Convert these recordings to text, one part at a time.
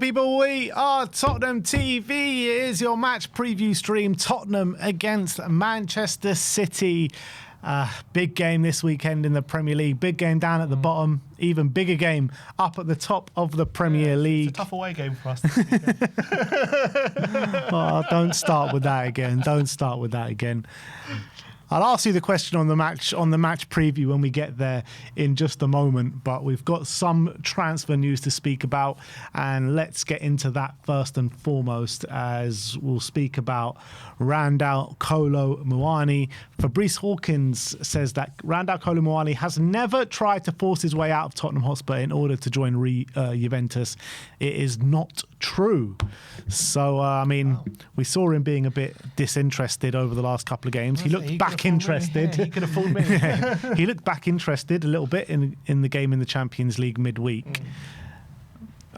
People, we are Tottenham TV. It is your match preview stream. Tottenham against Manchester City. Big game this weekend in the Premier League. Big game down at the bottom. Even bigger game up at the top of the Premier League. It's a tough away game for us this weekend. Oh, don't start with that again. Don't start with that again. I'll ask you the question on the match preview when we get there in just a moment, but we've got some transfer news to speak about, and let's get into that first and foremost, as we'll speak about Randall Kolo Muani. Fabrice Hawkins says that Randall Kolo Muani has never tried to force his way out of Tottenham Hotspur in order to join Juventus. It is not true. So, we saw him being a bit disinterested over the last couple of games. He looked back interested. Yeah, he could have fooled me. Yeah. He looked back interested a little bit in the game in the Champions League midweek.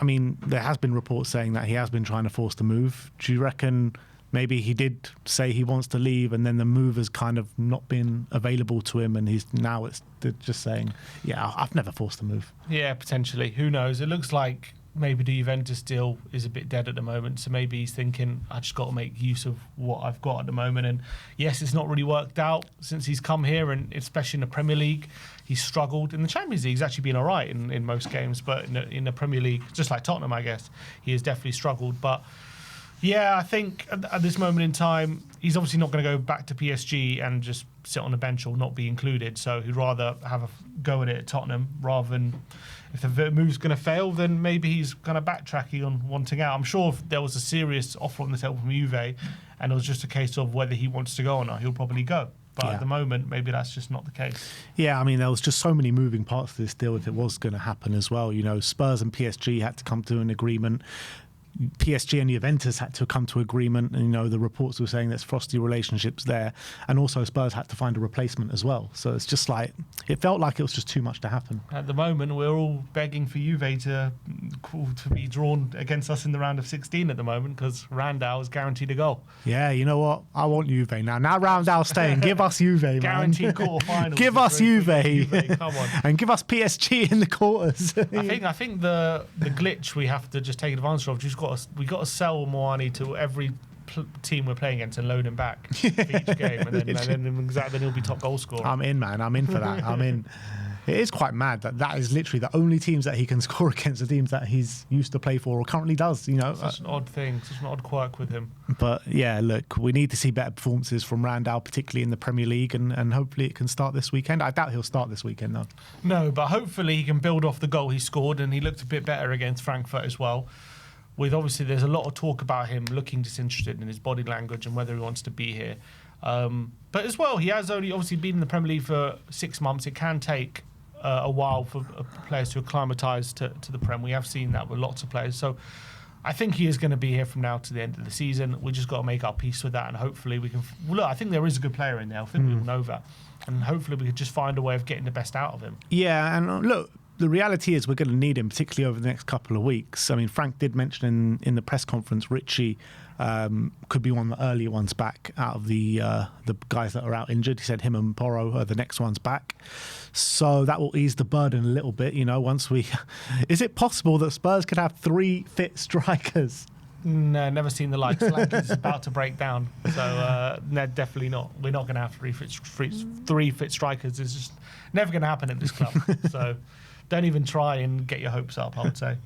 There has been reports saying that he has been trying to force the move. Do you reckon maybe he did say he wants to leave and then the move has kind of not been available to him and it's just saying, yeah, I've never forced the move? Yeah, potentially. Who knows? It looks like maybe the Juventus deal is a bit dead at the moment, so maybe he's thinking, I just got to make use of what I've got at the moment. And yes, it's not really worked out since he's come here, and especially in the Premier League, he's struggled. In the Champions League, he's actually been all right in most games, but in the Premier League, just like Tottenham, I guess, he has definitely struggled. But yeah, I think at this moment in time, he's obviously not going to go back to PSG and just sit on the bench or not be included. So he'd rather have a go at it at Tottenham rather than, if the move's going to fail, then maybe he's kind of backtracking on wanting out. I'm sure if there was a serious offer on the table from Juve and it was just a case of whether he wants to go or not, he'll probably go. But at the moment, maybe that's just not the case. Yeah, there was just so many moving parts to this deal if it was going to happen as well. Spurs and PSG had to come to an agreement. PSG and Juventus had to come to agreement, and the reports were saying there's frosty relationships there, and also Spurs had to find a replacement as well. So it's just like, it felt like it was just too much to happen. At the moment, we're all begging for Juve to be drawn against us in the round of 16 at the moment, because Randall is guaranteed a goal. Yeah, you know what? I want Juve now. Now Randall's staying. Give us Juve, man. Guaranteed quarterfinals. Give us Juve. Come on. And give us PSG in the quarters. I think the glitch we have to just take advantage of, we got to sell Muani to every team we're playing against and load him back for each game, and then he'll be top goal scorer. I'm in, man. I'm in for that. I'm in. It is quite mad that is literally the only teams that he can score against, the teams that he's used to play for or currently does. Such an odd thing, such an odd quirk with him. But yeah, look, we need to see better performances from Randall, particularly in the Premier League, and hopefully it can start this weekend. I doubt he'll start this weekend though. No, but hopefully he can build off the goal he scored, and he looked a bit better against Frankfurt as well. With obviously, there's a lot of talk about him looking disinterested in his body language and whether he wants to be here. But as well, he has only obviously been in the Premier League for 6 months. It can take a while for players to acclimatise to the Prem. We have seen that with lots of players. So I think he is going to be here from now to the end of the season. We just got to make our peace with that, and hopefully we can. Look, I think there is a good player in there. I think we all know that, and hopefully we could just find a way of getting the best out of him. Yeah, and look, the reality is we're going to need him, particularly over the next couple of weeks. Frank did mention in the press conference, Richie could be one of the earlier ones back out of the guys that are out injured. He said him and Porro are the next ones back. So that will ease the burden a little bit, once we... Is it possible that Spurs could have 3 fit strikers? No, never seen the likes. It's about to break down. So, no, definitely not. We're not going to have 3 fit strikers. It's just never going to happen at this club. So... don't even try and get your hopes up, I would say.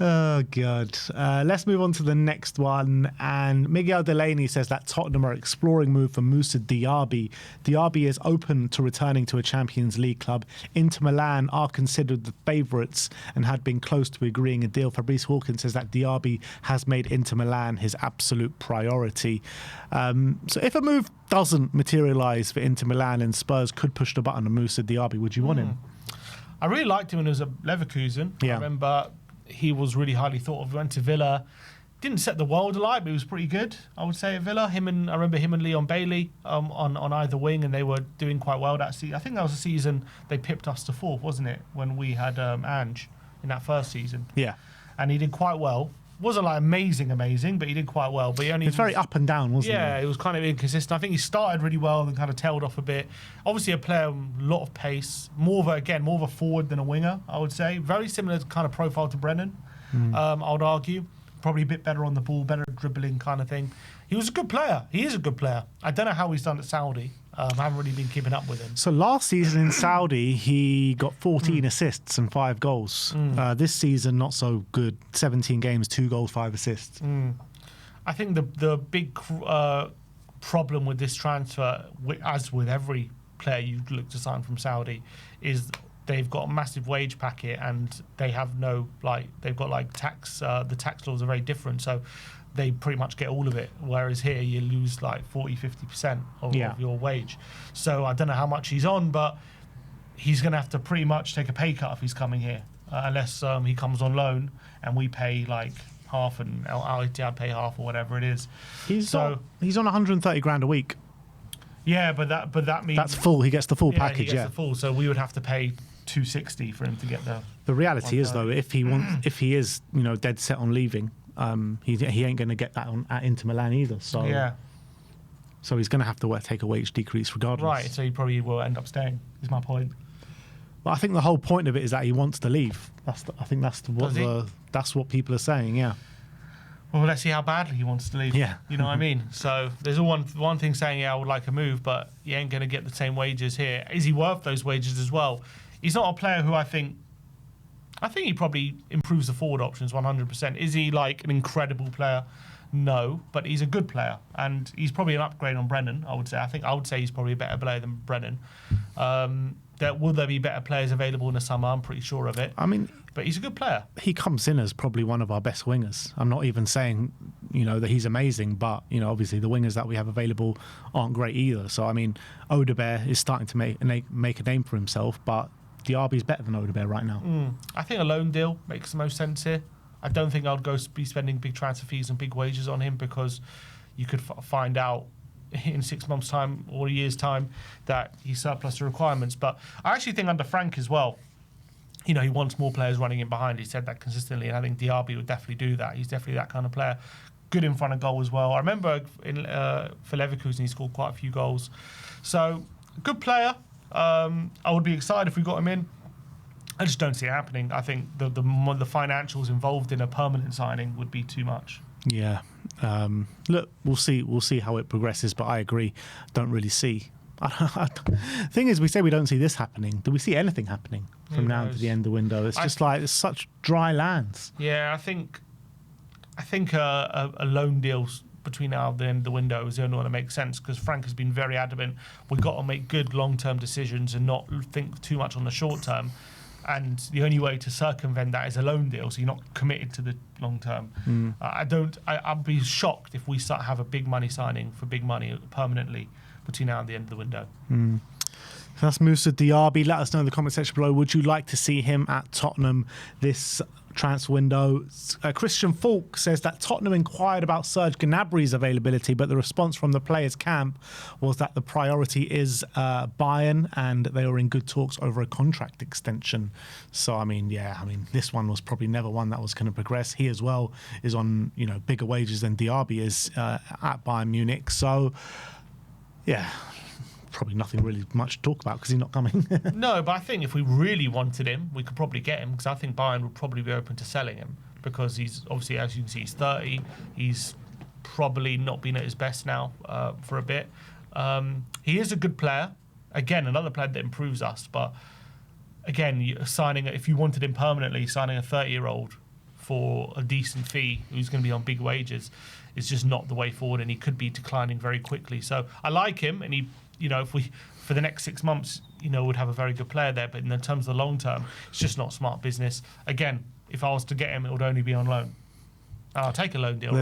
Oh, God. Let's move on to the next one. And Miguel Delaney says that Tottenham are exploring move for Moussa Diaby. Diaby is open to returning to a Champions League club. Inter Milan are considered the favourites and had been close to agreeing a deal. Fabrice Hawkins says that Diaby has made Inter Milan his absolute priority. So if a move doesn't materialise for Inter Milan and Spurs could push the button on Moussa Diaby, would you want him? I really liked him when he was at Leverkusen. Yeah. I remember he was really highly thought of. He went to Villa. Didn't set the world alight, but he was pretty good, I would say, at Villa. I remember him and Leon Bailey on either wing, and they were doing quite well that season. I think that was the season they pipped us to 4th, wasn't it? When we had Ange in that first season. Yeah. And he did quite well. Wasn't like amazing, but he did quite well. But it's very up and down, wasn't it? Yeah, it was kind of inconsistent. I think he started really well and then kind of tailed off a bit. Obviously, a player with a lot of pace, more of a forward than a winger, I would say. Very similar kind of profile to Brennan. I would argue. Probably a bit better on the ball, better dribbling kind of thing. He was a good player. He is a good player. I don't know how he's done at Saudi. I haven't really been keeping up with him. So last season in Saudi, he got 14 assists and 5 goals. This season, not so good. 17 games, 2 goals, 5 assists. I think the big problem with this transfer, as with every player you look to sign from Saudi, is they've got a massive wage packet and they have no, they've got tax, the tax laws are very different. So they pretty much get all of it. Whereas here you lose 40, 50% of your wage. So I don't know how much he's on, but he's going to have to pretty much take a pay cut if he's coming here. Unless he comes on loan and we pay half and Al-Ittihad pay half or whatever it is. He's on 130 grand a week. Yeah, but that means that's full. He gets the full package. He gets the full. So we would have to pay 260 for him to get the reality is though, if he is dead set on leaving, he ain't going to get that at Inter Milan either. So so he's going to have to take a wage decrease regardless. Right. So he probably will end up staying. Is my point. Well, I think the whole point of it is that he wants to leave. I think that's what people are saying. Yeah. Well, let's see how badly he wants to leave. Yeah. You know what I mean? So there's one thing saying, I would like a move, but you ain't going to get the same wages here. Is he worth those wages as well? He's not a player who I think he probably improves the forward options 100%. Is he an incredible player? No, but he's a good player. And he's probably an upgrade on Brennan, I would say. I would say he's probably a better player than Brennan. Will there be better players available in the summer? I'm pretty sure of it. But he's a good player. He comes in as probably one of our best wingers. I'm not even saying, that he's amazing, but, obviously the wingers that we have available aren't great either. So, Odebear is starting to make a name for himself, but Diaby's better than Odebear right now. I think a loan deal makes the most sense here. I don't think I'd be spending big transfer fees and big wages on him because you could find out in 6 months' time or a year's time that he's surplus to requirements. But I actually think under Frank as well, he wants more players running in behind. He said that consistently, and I think Diaby would definitely do that. He's definitely that kind of player. Good in front of goal as well. I remember for Leverkusen, he scored quite a few goals. So, good player. I would be excited if we got him in. I just don't see it happening. I think the financials involved in a permanent signing would be too much. Yeah. Look, we'll see how it progresses, but I agree. Don't really see. Thing is, we say we don't see this happening. Do we see anything happening from now to the end of the window? It's just it's such dry lands. Yeah, I think a loan deal between now and the end of the window is the only one that makes sense because Frank has been very adamant. We've got to make good long-term decisions and not think too much on the short term. And the only way to circumvent that is a loan deal, so you're not committed to the long term. I'd be shocked if we have a big money signing for big money permanently between now and the end of the window. So that's moves to Diaby. Let us know in the comment section below. Would you like to see him at Tottenham this transfer window? Christian Falk says that Tottenham inquired about Serge Gnabry's availability, but the response from the players' camp was that the priority is Bayern, and they were in good talks over a contract extension. So, this one was probably never one that was going to progress. He as well is on, bigger wages than Diaby is at Bayern Munich. So, yeah, probably nothing really much to talk about because he's not coming. No, but I think if we really wanted him, we could probably get him because I think Bayern would probably be open to selling him because he's obviously, as you can see, he's 30. He's probably not been at his best now for a bit. He is a good player. Again, another player that improves us. But again, if you wanted him permanently, signing a 30-year-old for a decent fee who's going to be on big wages is just not the way forward, and he could be declining very quickly. So I like him, and he, if we for the next 6 months, would have a very good player there. But in terms of the long term, it's just not smart business. Again, if I was to get him, it would only be on loan. I'll take a loan deal.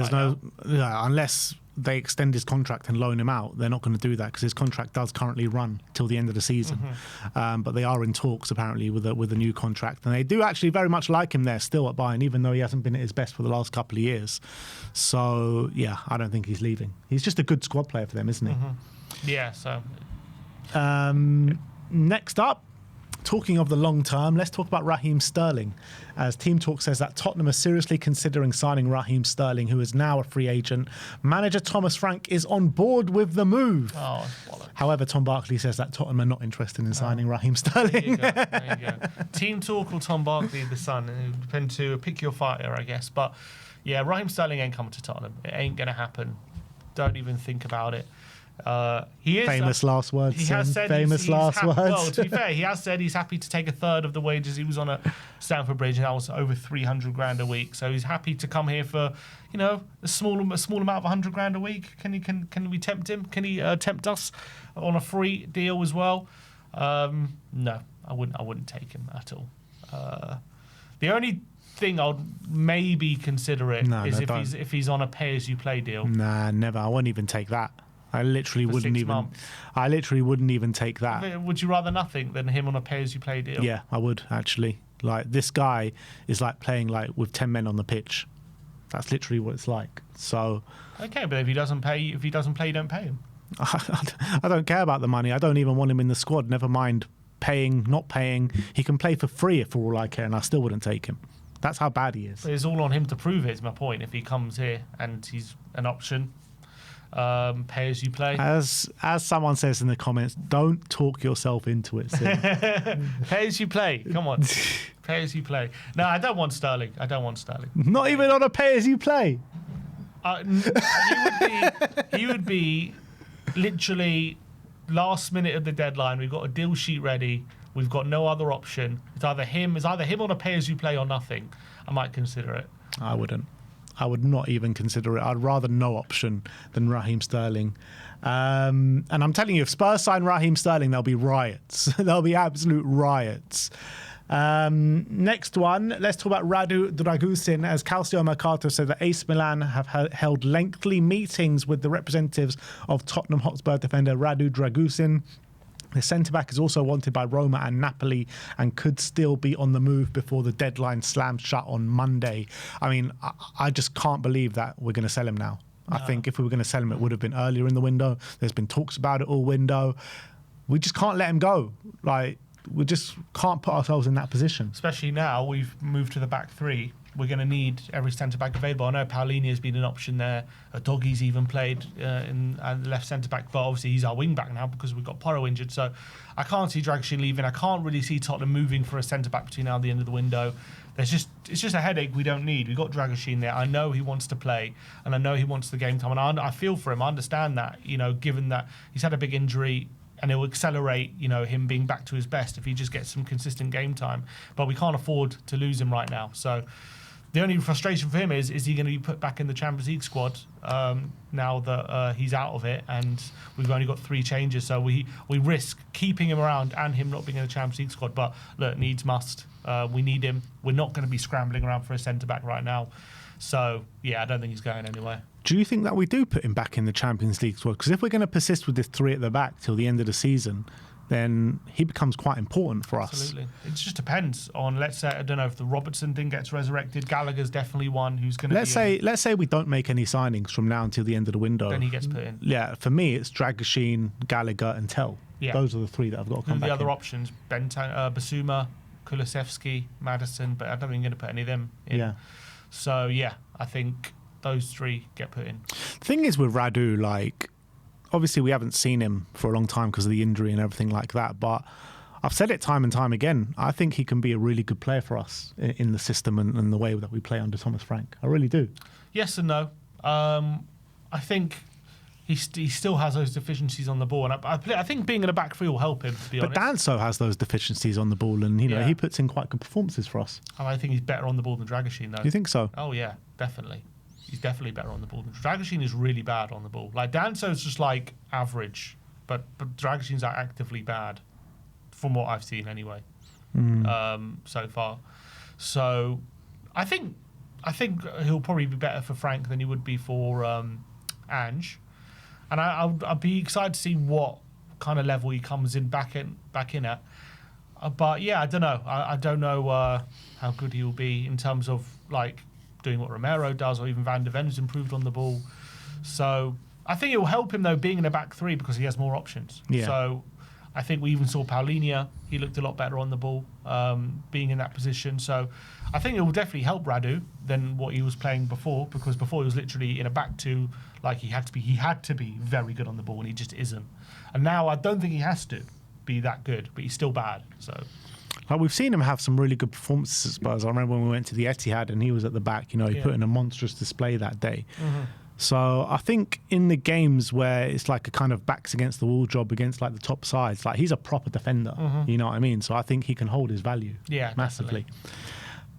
Unless they extend his contract and loan him out, they're not going to do that because his contract does currently run till the end of the season. But they are in talks apparently with a new contract, and they do actually very much like him there still at Bayern, even though he hasn't been at his best for the last couple of years. So yeah, I don't think he's leaving. He's just a good squad player for them, isn't he? Yeah. So next up, Talking of the long term, let's talk about Raheem Sterling. As Team Talk says that Tottenham are seriously considering signing Raheem Sterling, who is now a free agent. Manager Thomas Frank is on board with the move. Oh, bollocks. However, Tom Barkley says that Tottenham are not interested in signing Raheem Sterling. There you go. Team Talk or Tom Barkley, the Sun. It depends to pick your fighter, I guess. But yeah, Raheem Sterling ain't coming to Tottenham. It ain't going to happen. Don't even think about it. He is Famous last words. He has said famous last words. Well, to be fair, he has said he's happy to take a third of the wages. He was on a Stamford Bridge, and that was over 300 grand a week. So he's happy to come here for, a small amount of 100 grand a week. Can we tempt him? Can he tempt us on a free deal as well? No, I wouldn't take him at all. The only thing I'd maybe consider it is if he's on a pay-as-you-play deal. Nah, never. I won't even take that. I literally wouldn't even take that. Would you rather nothing than him on a pay-as-you-play deal? Yeah, I would actually. Like, this guy is like playing like with 10 men on the pitch. That's literally what it's like. So okay, but if he doesn't play, you don't pay him. I don't care about the money. I don't even want him in the squad. Never mind paying, not paying. He can play for free for all I care, and I still wouldn't take him. That's how bad he is. But it's all on him to prove it, is my point. If he comes here and he's an option, pay as you play. As someone says in the comments, don't talk yourself into it. Pay as you play. Come on. Pay as you play. No, I don't want Sterling. Not even on a pay as you play. He would be literally last minute of the deadline. We've got a deal sheet ready. We've got no other option. It's either him on a pay as you play or nothing. I might consider it. I wouldn't. I would not even consider it. I'd rather no option than Raheem Sterling. And I'm telling you, if Spurs sign Raheem Sterling, there'll be riots. There'll be absolute riots. Next one, let's talk about Radu Dragusin. As Calcio Mercato said that AC Milan have held lengthy meetings with the representatives of Tottenham Hotspur defender Radu Dragusin. The centre-back is also wanted by Roma and Napoli and could still be on the move before the deadline slams shut on Monday. I mean, I just can't believe that we're going to sell him now. No. I think if we were going to sell him, it would have been earlier in the window. There's been talks about it all window. We just can't let him go. Like, we just can't put ourselves in that position. Especially now, we've moved to the back three. We're going to need every centre-back available. I know Paulini has been an option there. Doggy's even played in the left centre-back, but obviously he's our wing-back now because we've got Porro injured. So I can't see Dragusin leaving. I can't really see Tottenham moving for a centre-back between now and the end of the window. It's just a headache we don't need. We've got Dragusin there. I know he wants to play, and I know he wants the game time. And I feel for him. I understand that, given that he's had a big injury, and it will accelerate, him being back to his best if he just gets some consistent game time. But we can't afford to lose him right now. So the only frustration for him is he going to be put back in the Champions League squad now that he's out of it, and we've only got 3 changes. So we risk keeping him around and him not being in the Champions League squad. But look, needs must. We need him. We're not going to be scrambling around for a centre-back right now. So, yeah, I don't think he's going anywhere. Do you think that we do put him back in the Champions League squad? Because if we're going to persist with this 3 at the back till the end of the season, then he becomes quite important for us. Absolutely. It just depends on, let's say, I don't know if the Robertson thing gets resurrected. Gallagher's definitely one who's going to Let's say we don't make any signings from now until the end of the window. Then he gets put in. Yeah, for me, it's Dragusin, Gallagher and Tell. Yeah. Those are the 3 that I've got to come back the other in. Options, Basuma, Kulusevski, Maddison, but I don't think I'm going to put any of them in. Yeah. So, yeah, I think those 3 get put in. The thing is with Radu, like, obviously we haven't seen him for a long time because of the injury and everything like that, but I've said it time and time again, I think he can be a really good player for us in the system and the way that we play under Thomas Frank. I really do. Yes and no. I think he still has those deficiencies on the ball, and I think being in a back 3 will help him, to be honest. But Danso has those deficiencies on the ball, and he puts in quite good performances for us. And I think he's better on the ball than Dragusin, though. You think so? Oh yeah, definitely. He's definitely better on the ball. Dragusin is really bad on the ball. Like, Danso's just like average, but Dragusin's like actively bad, from what I've seen anyway, so far. So I think he'll probably be better for Frank than he would be for Ange, and I'll be excited to see what kind of level he comes in back in at. But yeah, I don't know. I don't know how good he will be in terms of like doing what Romero does, or even Van de Ven's improved on the ball. So I think it will help him though being in a back 3 because he has more options. Yeah. So I think we even saw Paulinho. He looked a lot better on the ball, being in that position. So I think it will definitely help Radu than what he was playing before, because before he was literally in a back two, like he had to be. He had to be very good on the ball, and he just isn't. And now I don't think he has to be that good, but he's still bad. So. Like, we've seen him have some really good performances at Spurs. I remember when we went to the Etihad and he was at the back. You know, he put in a monstrous display that day. Mm-hmm. So I think in the games where it's like a kind of backs against the wall job against like the top sides, like he's a proper defender. You know what I mean? So I think he can hold his value massively.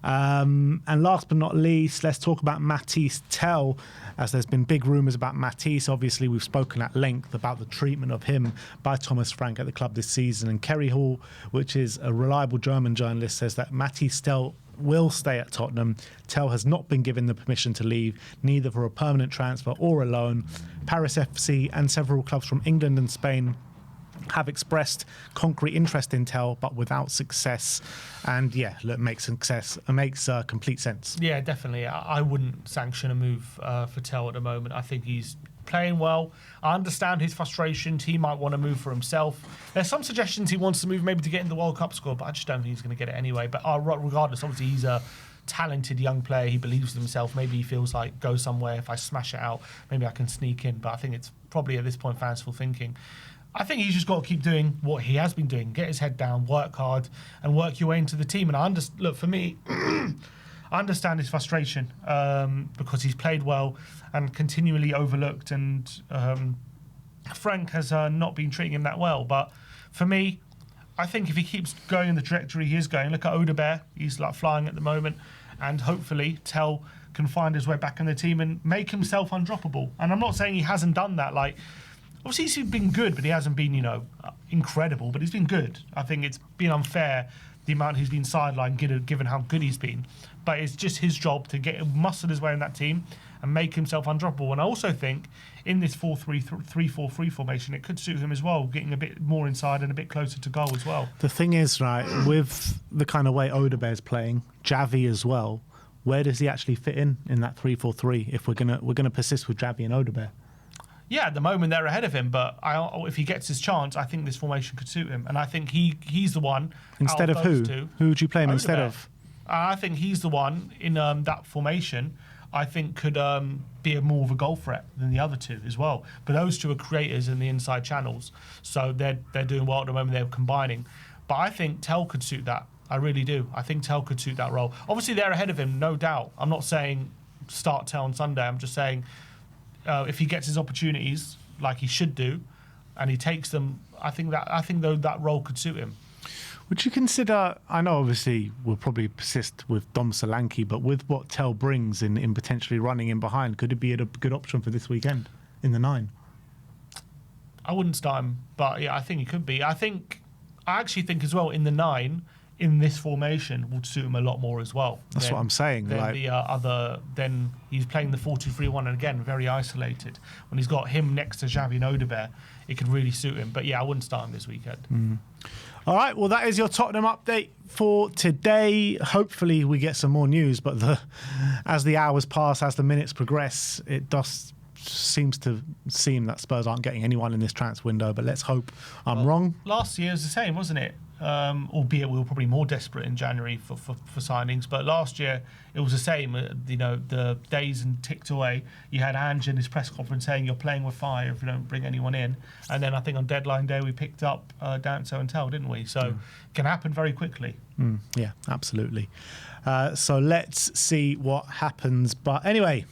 And last but not least, let's talk about Matisse Tel, as there's been big rumours about Matisse. Obviously, we've spoken at length about the treatment of him by Thomas Frank at the club this season. And Kerry Hall, which is a reliable German journalist, says that Matisse Tel will stay at Tottenham. Tel has not been given the permission to leave, neither for a permanent transfer or a loan. Paris FC and several clubs from England and Spain have expressed concrete interest in Tel, but without success. And yeah, look, makes complete sense. Yeah, definitely. I wouldn't sanction a move for Tel at the moment. I think he's playing well. I understand his frustrations. He might want to move for himself. There's some suggestions he wants to move maybe to get in the World Cup squad, but I just don't think he's going to get it anyway. But regardless, obviously he's a talented young player. He believes in himself. Maybe he feels like, go somewhere, if I smash it out, maybe I can sneak in. But I think it's probably at this point fanciful thinking. I think he's just got to keep doing what he has been doing, get his head down, work hard, and work your way into the team. And look, for me, I understand his frustration because he's played well and continually overlooked, and Frank has not been treating him that well. But for me, I think if he keeps going in the trajectory he is going, look at Odebear, he's like flying at the moment, and hopefully Tel can find his way back in the team and make himself undroppable. And I'm not saying he hasn't done that, like, obviously he's been good, but he hasn't been, incredible, but he's been good. I think it's been unfair, the amount he's been sidelined, given how good he's been. But it's just his job to muscle his way in that team and make himself undroppable. And I also think in this 4-3-4-3 formation, it could suit him as well, getting a bit more inside and a bit closer to goal as well. The thing is, right, with the kind of way Odebear's playing, Javi as well, where does he actually fit in that 3-4-3 if we're gonna persist with Javi and Odebear? Yeah, at the moment they're ahead of him, but if he gets his chance, I think this formation could suit him. And I think he's the one. Instead of who? Who would you play him instead of? I think he's the one in that formation I think could be more of a goal threat than the other two as well. But those two are creators in the inside channels, so they're doing well at the moment. They're combining. But I think Tel could suit that. I really do. I think Tel could suit that role. Obviously, they're ahead of him, no doubt. I'm not saying start Tel on Sunday. I'm just saying if he gets his opportunities like he should do, and he takes them, I think that role could suit him. Would you consider? I know, obviously, we'll probably persist with Dom Solanke, but with what Tel brings in potentially running in behind, could it be a good option for this weekend in the 9? I wouldn't start him, but yeah, I think he could be. I actually think as well in the 9. In this formation would suit him a lot more as well. That's what I'm saying. Then he's playing the 4-2-3-1, and again, very isolated. When he's got him next to Xavi and Odebear, it could really suit him. But yeah, I wouldn't start him this weekend. All right, well, that is your Tottenham update for today. Hopefully we get some more news, but as the hours pass, as the minutes progress, it does seems that Spurs aren't getting anyone in this transfer window, but let's hope I'm wrong. Last year was the same, wasn't it? Albeit we were probably more desperate in January for signings, but last year it was the same. The days and ticked away. You had Ange in his press conference saying you're playing with fire if you don't bring anyone in, and then I think on deadline day we picked up Danso and Tel, didn't we? So it can happen very quickly. Yeah, absolutely. So let's see what happens. But anyway.